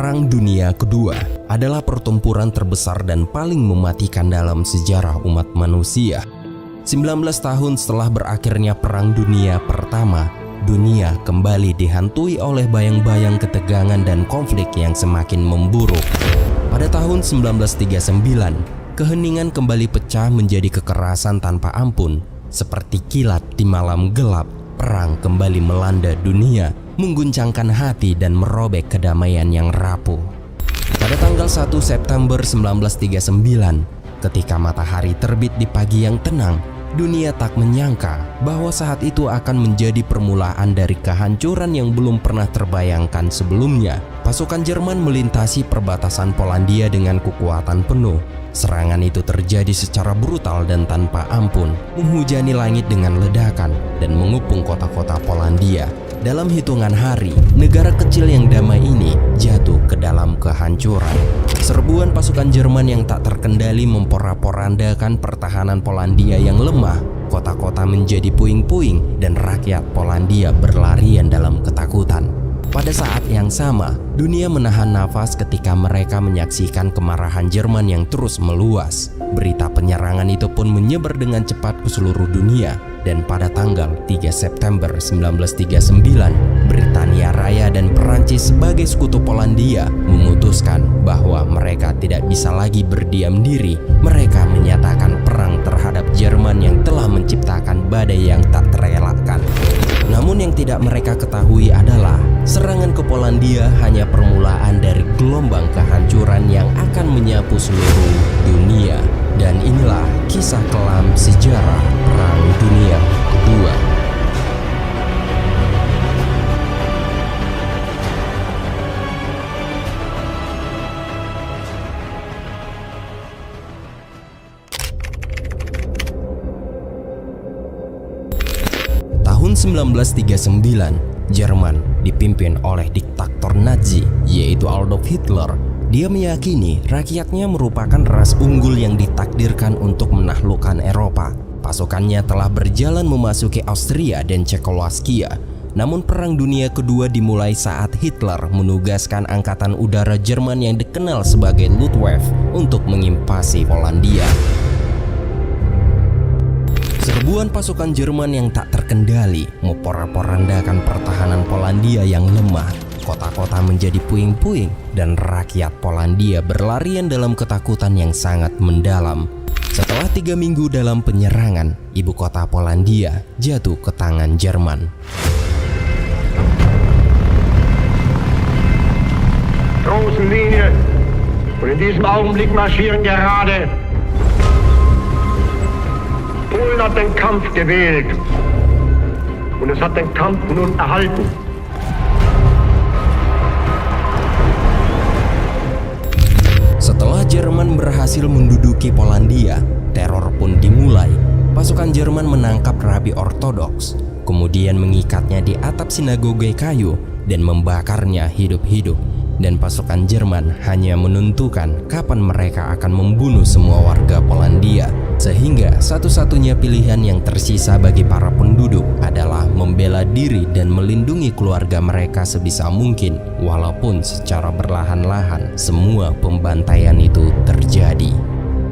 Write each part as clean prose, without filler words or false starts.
Perang Dunia Kedua adalah pertempuran terbesar dan paling mematikan dalam sejarah umat manusia. 19 tahun setelah berakhirnya Perang Dunia Pertama, dunia kembali dihantui oleh bayang-bayang ketegangan dan konflik yang semakin memburuk. Pada tahun 1939, keheningan kembali pecah menjadi kekerasan tanpa ampun. Seperti kilat di malam gelap, perang kembali melanda dunia, mengguncangkan hati dan merobek kedamaian yang rapuh. Pada tanggal 1 September 1939, ketika matahari terbit di pagi yang tenang, dunia tak menyangka bahwa saat itu akan menjadi permulaan dari kehancuran yang belum pernah terbayangkan sebelumnya. Pasukan Jerman melintasi perbatasan Polandia dengan kekuatan penuh. Serangan itu terjadi secara brutal dan tanpa ampun, menghujani langit dengan ledakan dan mengepung kota-kota Polandia. Dalam hitungan hari, negara kecil yang damai ini jatuh ke dalam kehancuran. Serbuan pasukan Jerman yang tak terkendali memporak-porandakan pertahanan Polandia yang lemah. Kota-kota menjadi puing-puing dan rakyat Polandia berlarian dalam ketakutan. Pada saat yang sama, dunia menahan nafas ketika mereka menyaksikan kemarahan Jerman yang terus meluas. Berita penyerangan itu pun menyebar dengan cepat ke seluruh dunia. Dan pada tanggal 3 September 1939, Britania Raya dan Perancis sebagai sekutu Polandia memutuskan bahwa mereka tidak bisa lagi berdiam diri. Mereka menyatakan perang terhadap Jerman yang telah menciptakan badai yang tak terelakkan. Namun yang tidak mereka ketahui adalah serangan ke Polandia hanya permulaan dari gelombang kehancuran yang akan menyapu seluruh dunia. Dan inilah kisah kelam sejarah Perang Dunia Kedua. Tahun 1939, Jerman dipimpin oleh diktator Nazi yaitu Adolf Hitler. Dia meyakini rakyatnya merupakan ras unggul yang ditakdirkan untuk menaklukkan Eropa. Pasukannya telah berjalan memasuki Austria dan Cekoslowakia. Namun Perang Dunia Kedua dimulai saat Hitler menugaskan angkatan udara Jerman yang dikenal sebagai Luftwaffe untuk menginvasi Polandia. Serbuan pasukan Jerman yang tak terkendali memporak-porandakan pertahanan Polandia yang lemah. Kota-kota menjadi puing-puing dan rakyat Polandia berlarian dalam ketakutan yang sangat mendalam. Setelah 3 minggu dalam penyerangan, ibu kota Polandia jatuh ke tangan Jerman. Großen Linie und in diesem Augenblick marschieren gerade. Polen hat den Kampf gewählt und es hat den Kampf nun erhalten. Setelah Jerman berhasil menduduki Polandia, teror pun dimulai. Pasukan Jerman menangkap rabi ortodoks, kemudian mengikatnya di atap sinagoge kayu dan membakarnya hidup-hidup. Dan pasukan Jerman hanya menentukan kapan mereka akan membunuh semua warga Polandia. Sehingga satu-satunya pilihan yang tersisa bagi para penduduk adalah membela diri dan melindungi keluarga mereka sebisa mungkin. Walaupun secara perlahan-lahan semua pembantaian itu terjadi.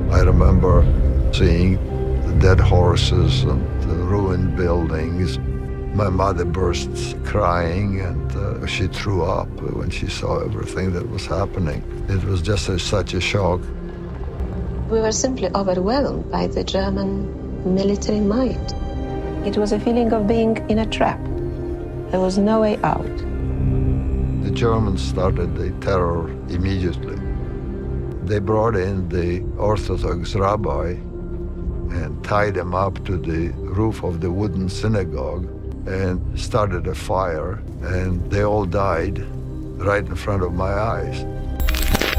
I remember seeing the dead horses and the ruined buildings. My mother burst crying and she threw up when she saw everything that was happening. It was just such a shock. We were simply overwhelmed by the German military might. It was a feeling of being in a trap. There was no way out. The Germans started the terror immediately. They brought in the Orthodox rabbi and tied him up to the roof of the wooden synagogue and started a fire, and they all died right in front of my eyes.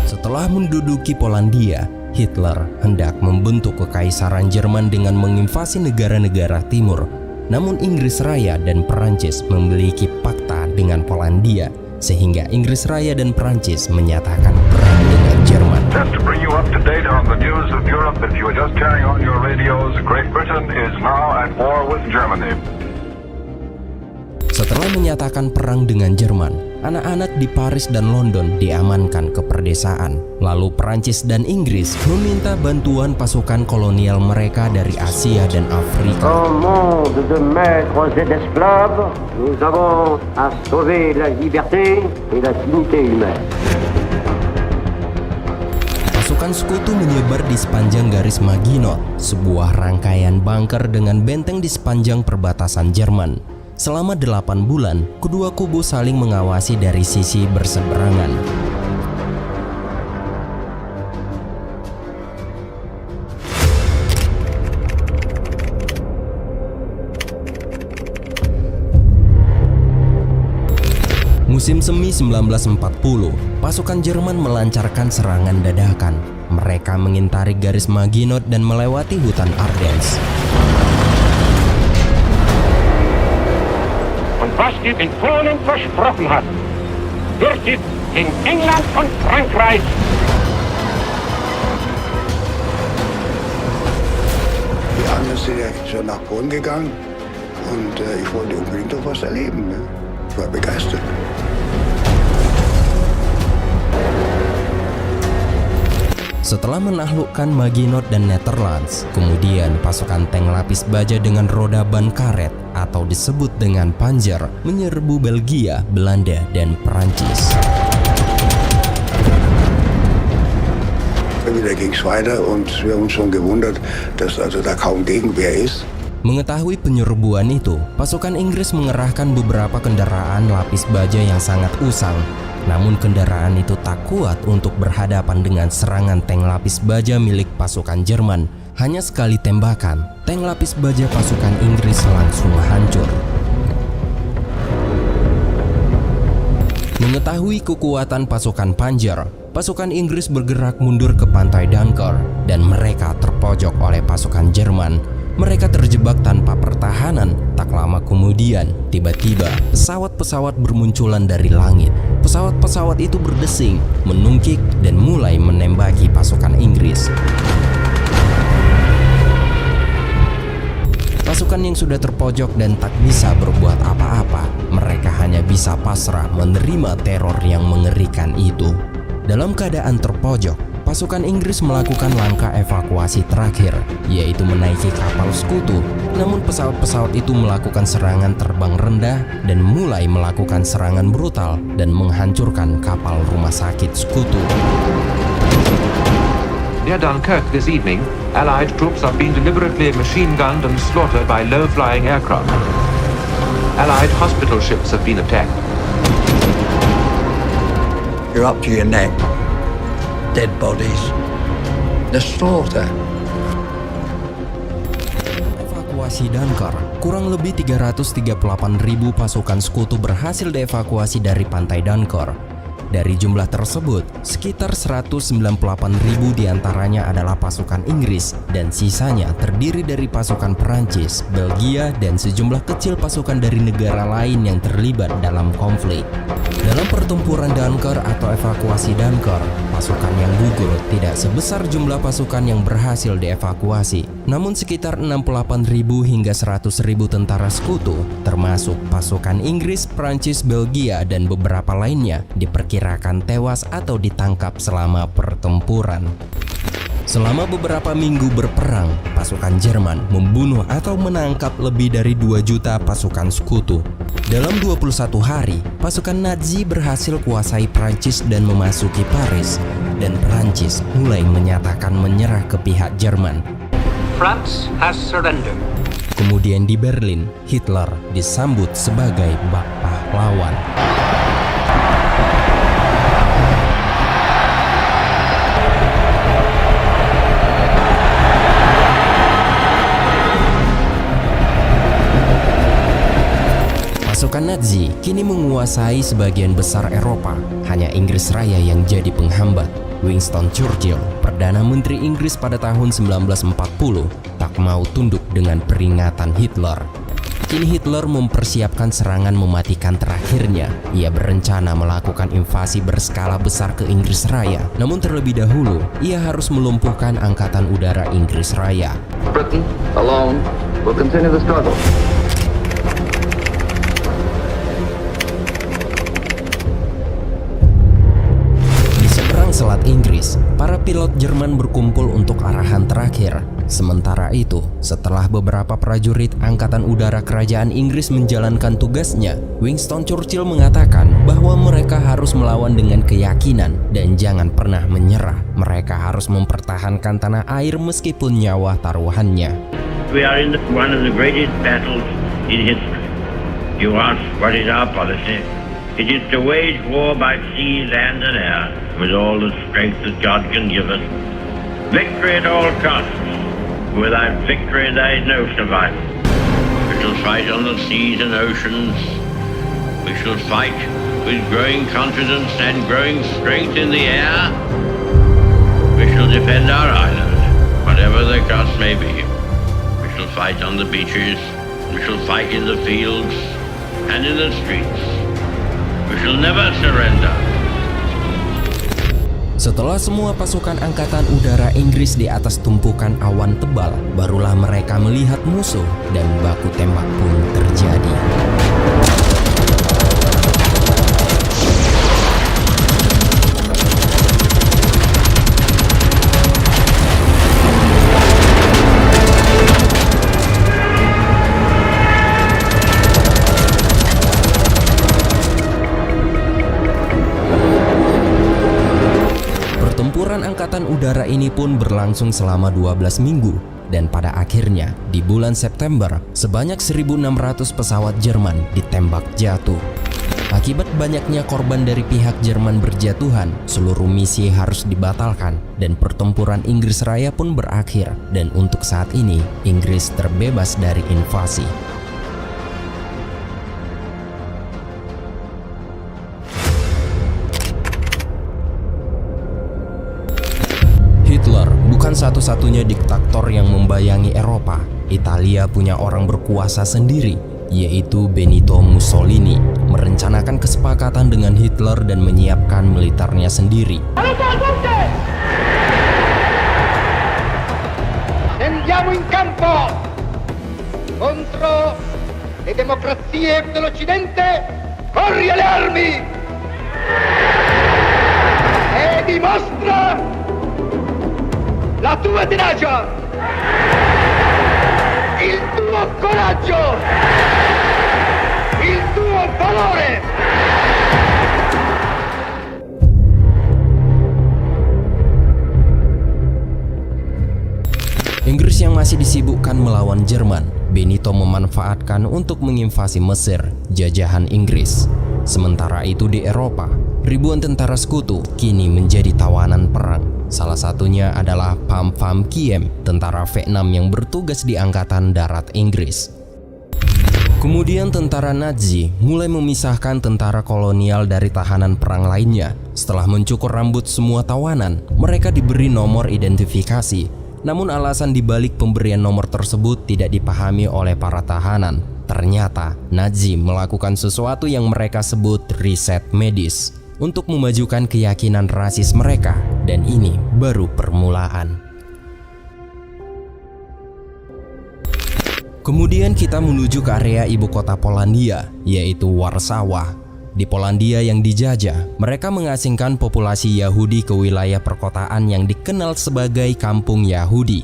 Setelah menduduki Polandia, Hitler hendak membentuk kekaisaran Jerman dengan menginvasi negara-negara timur. Namun Inggris Raya dan Perancis memiliki pakta dengan Polandia, sehingga Inggris Raya dan Perancis menyatakan perang dengan Jerman. Just to bring you up to date on the news of Europe, if you are just turning on your radios, Great Britain is now at war with Germany. Setelah menyatakan perang dengan Jerman, anak-anak di Paris dan London diamankan ke perdesaan. Lalu Perancis dan Inggris meminta bantuan pasukan kolonial mereka dari Asia dan Afrika. En monde de maîtres et d'esclaves, nous avons à sauver la liberté et la dignité humaine. Pasukan sekutu menyebar di sepanjang garis Maginot, sebuah rangkaian bunker dengan benteng di sepanjang perbatasan Jerman. Selama 8 bulan, kedua kubu saling mengawasi dari sisi berseberangan. Musim semi 1940, pasukan Jerman melancarkan serangan dadakan. Mereka mengintari garis Maginot dan melewati hutan Ardennes. Und was die in Polen versprochen hat, wird sie in England und Frankreich Die anderen sind ja schon nach Polen gegangen und ich wollte unbedingt doch was erleben. Ne? Ich war begeistert. Setelah menaklukkan Maginot dan Netherlands, kemudian pasukan tank lapis baja dengan roda ban karet atau disebut dengan Panzer menyerbu Belgia, Belanda, dan Perancis. Wieder ging es weiter und wir haben uns schon gewundert, dass also da kaum Gegenwehr ist. Mengetahui penyerbuan itu, pasukan Inggris mengerahkan beberapa kendaraan lapis baja yang sangat usang. Namun kendaraan itu tak kuat untuk berhadapan dengan serangan tank lapis baja milik pasukan Jerman. Hanya sekali tembakan, tank lapis baja pasukan Inggris langsung hancur. Mengetahui kekuatan pasukan Panzer, pasukan Inggris bergerak mundur ke pantai Dunkirk dan mereka terpojok oleh pasukan Jerman. Mereka terjebak tanpa pertahanan. Tak lama kemudian, tiba-tiba pesawat-pesawat bermunculan dari langit. Pesawat-pesawat itu berdesing, menungkik, dan mulai menembaki pasukan Inggris. Pasukan yang sudah terpojok dan tak bisa berbuat apa-apa, mereka hanya bisa pasrah menerima teror yang mengerikan itu. Dalam keadaan terpojok, pasukan Inggris melakukan langkah evakuasi terakhir, yaitu menaiki kapal sekutu. Namun pesawat-pesawat itu melakukan serangan terbang rendah dan mulai melakukan serangan brutal dan menghancurkan kapal rumah sakit sekutu. Near Dunkirk this evening, Allied troops have been deliberately machine-gunned and slaughtered by low-flying aircraft. Allied hospital ships have been attacked. You're up to your neck. Dead bodies. The slaughter. Evakuasi Dunkirk, kurang lebih 338.000 pasukan sekutu berhasil dievakuasi dari pantai Dunkirk. Dari jumlah tersebut, sekitar 198.000 diantaranya adalah pasukan Inggris dan sisanya terdiri dari pasukan Perancis, Belgia, dan sejumlah kecil pasukan dari negara lain yang terlibat dalam konflik. Dalam pertempuran Dunkirk atau evakuasi Dunkirk, pasukan yang gugur tidak sebesar jumlah pasukan yang berhasil dievakuasi. Namun sekitar 68.000 hingga 100.000 tentara sekutu, termasuk pasukan Inggris, Perancis, Belgia, dan beberapa lainnya diperkirakan tewas atau ditangkap selama pertempuran. Selama beberapa minggu berperang, pasukan Jerman membunuh atau menangkap lebih dari 2 juta pasukan sekutu. Dalam 21 hari, pasukan Nazi berhasil kuasai Prancis dan memasuki Paris, dan Prancis mulai menyatakan menyerah ke pihak Jerman. France has surrendered. Kemudian di Berlin, Hitler disambut sebagai bak pahlawan. Pasukan Nazi kini menguasai sebagian besar Eropa. Hanya Inggris Raya yang jadi penghambat. Winston Churchill, Perdana Menteri Inggris pada tahun 1940, tak mau tunduk dengan peringatan Hitler. Kini Hitler mempersiapkan serangan mematikan terakhirnya. Ia berencana melakukan invasi berskala besar ke Inggris Raya. Namun terlebih dahulu, ia harus melumpuhkan Angkatan Udara Inggris Raya. Britain, alone, will continue the struggle. Inggris, para pilot Jerman berkumpul untuk arahan terakhir. Sementara itu, setelah beberapa prajurit Angkatan Udara Kerajaan Inggris menjalankan tugasnya, Winston Churchill mengatakan bahwa mereka harus melawan dengan keyakinan dan jangan pernah menyerah. Mereka harus mempertahankan tanah air meskipun nyawa taruhannya. We are in one of the greatest battles in history. You ask what is our policy? It is to wage war by sea, land and air with all the strength that God can give us. Victory at all costs. Without victory there is no survival. We shall fight on the seas and oceans. We shall fight with growing confidence and growing strength in the air. We shall defend our island, whatever the cost may be. We shall fight on the beaches. We shall fight in the fields and in the streets. We shall never surrender. Setelah semua pasukan Angkatan Udara Inggris di atas tumpukan awan tebal, barulah mereka melihat musuh dan baku tembak pun terjadi. Pertempuran Angkatan Udara ini pun berlangsung selama 12 minggu dan pada akhirnya di bulan September sebanyak 1.600 pesawat Jerman ditembak jatuh. Akibat banyaknya korban dari pihak Jerman berjatuhan, seluruh misi harus dibatalkan dan pertempuran Inggris Raya pun berakhir dan untuk saat ini Inggris terbebas dari invasi. Hitler bukan satu-satunya diktator yang membayangi Eropa. Italia punya orang berkuasa sendiri, yaitu Benito Mussolini, merencanakan kesepakatan dengan Hitler dan menyiapkan militernya sendiri. Andiamo in campo contro le democrazie dell'Occidente. Corri alle armi e dimostra la tua tenacia, il tuo coraggio, il tuo valore. Inggris yang masih disibukkan melawan Jerman, Benito memanfaatkan untuk menginvasi Mesir, jajahan Inggris. Sementara itu di Eropa, ribuan tentara sekutu kini menjadi tawanan perang. Salah satunya adalah Pham Pham Kiem, tentara Vietnam yang bertugas di Angkatan Darat Inggris. Kemudian tentara Nazi mulai memisahkan tentara kolonial dari tahanan perang lainnya. Setelah mencukur rambut semua tawanan, mereka diberi nomor identifikasi. Namun alasan dibalik pemberian nomor tersebut tidak dipahami oleh para tahanan. Ternyata Nazi melakukan sesuatu yang mereka sebut riset medis untuk memajukan keyakinan rasis mereka, dan ini baru permulaan. Kemudian kita menuju ke area ibu kota Polandia, yaitu Warsawa. Di Polandia yang dijajah, mereka mengasingkan populasi Yahudi ke wilayah perkotaan yang dikenal sebagai Kampung Yahudi.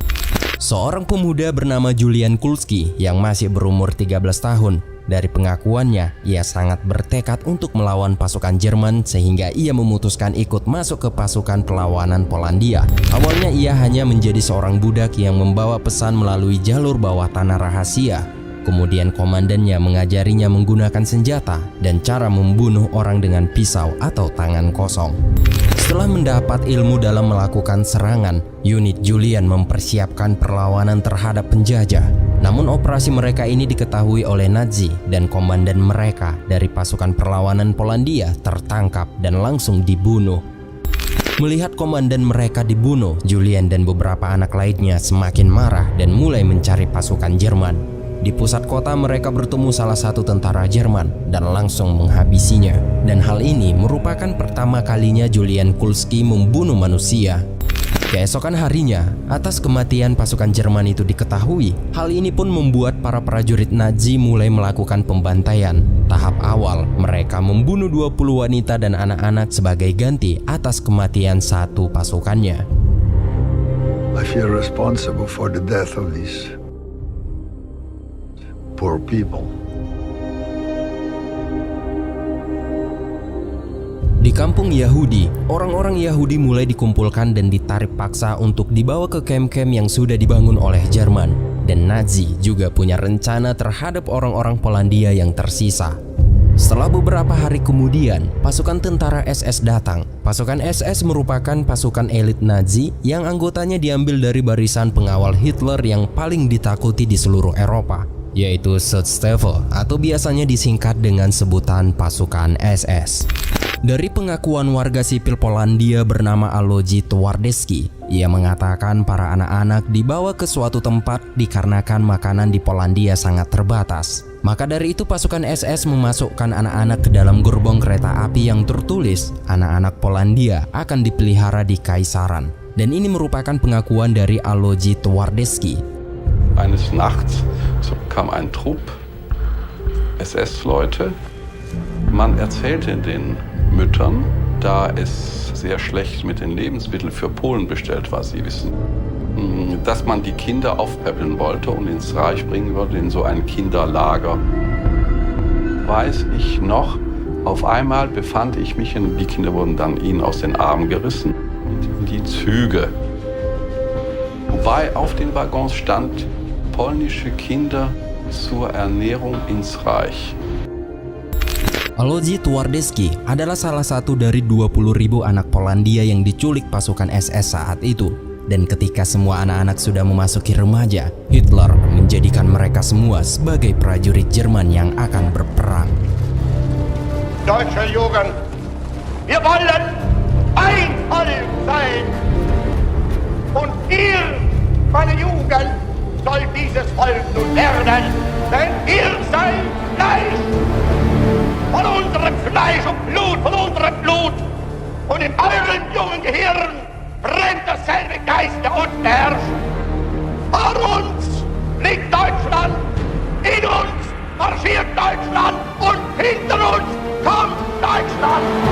Seorang pemuda bernama Julian Kulski yang masih berumur 13 tahun. Dari pengakuannya, ia sangat bertekad untuk melawan pasukan Jerman sehingga ia memutuskan ikut masuk ke pasukan perlawanan Polandia. Awalnya ia hanya menjadi seorang budak yang membawa pesan melalui jalur bawah tanah rahasia. Kemudian komandannya mengajarinya menggunakan senjata dan cara membunuh orang dengan pisau atau tangan kosong. Setelah mendapat ilmu dalam melakukan serangan, unit Julian mempersiapkan perlawanan terhadap penjajah. Namun operasi mereka ini diketahui oleh Nazi dan komandan mereka dari pasukan perlawanan Polandia tertangkap dan langsung dibunuh. Melihat komandan mereka dibunuh, Julian dan beberapa anak lainnya semakin marah dan mulai mencari pasukan Jerman. Di pusat kota mereka bertemu salah satu tentara Jerman dan langsung menghabisinya. Dan hal ini merupakan pertama kalinya Julian Kulski membunuh manusia. Keesokan harinya, atas kematian pasukan Jerman itu diketahui. Hal ini pun membuat para prajurit Nazi mulai melakukan pembantaian. Tahap awal, mereka membunuh 20 wanita dan anak-anak sebagai ganti atas kematian satu pasukannya. I feel responsible for the death of these poor people. Di kampung Yahudi, orang-orang Yahudi mulai dikumpulkan dan ditarik paksa untuk dibawa ke kamp-kamp yang sudah dibangun oleh Jerman. Dan Nazi juga punya rencana terhadap orang-orang Polandia yang tersisa. Setelah beberapa hari kemudian, pasukan tentara SS datang. Pasukan SS merupakan pasukan elit Nazi yang anggotanya diambil dari barisan pengawal Hitler yang paling ditakuti di seluruh Eropa, yaitu Schutzstaffel atau biasanya disingkat dengan sebutan pasukan SS. Dari pengakuan warga sipil Polandia bernama Aloji Twardowski, ia mengatakan para anak-anak dibawa ke suatu tempat dikarenakan makanan di Polandia sangat terbatas. Maka dari itu pasukan SS memasukkan anak-anak ke dalam gerbong kereta api yang tertulis anak-anak Polandia akan dipelihara di Kaisaran. Dan ini merupakan pengakuan dari Aloji Twardowski. Eines Nachts kam ein Trupp SS-Leute. Man erzählte den Müttern, da es sehr schlecht mit den Lebensmitteln für Polen bestellt war, Sie wissen, dass man die Kinder aufpäppeln wollte und ins Reich bringen würde, in so ein Kinderlager. Weiß ich noch, auf einmal befand ich mich, und die Kinder wurden dann ihnen aus den Armen gerissen, in die Züge. Wobei auf den Waggons stand, polnische Kinder zur Ernährung ins Reich. Aloji Twardowski adalah salah satu dari 20.000 anak Polandia yang diculik pasukan SS saat itu. Dan ketika semua anak-anak sudah memasuki remaja, Hitler menjadikan mereka semua sebagai prajurit Jerman yang akan berperang. Deutsche Jugend, wir wollen ein Volk sein. Und ihr, meine Jugend, soll dieses Volk nun werden. Denn ihr seid Fleisch. Von unserem Fleisch und Blut, von unserem Blut. Und in eurem jungen Gehirn brennt dasselbe Geist, der uns beherrscht. Vor uns liegt Deutschland, in uns marschiert Deutschland und hinter uns kommt Deutschland.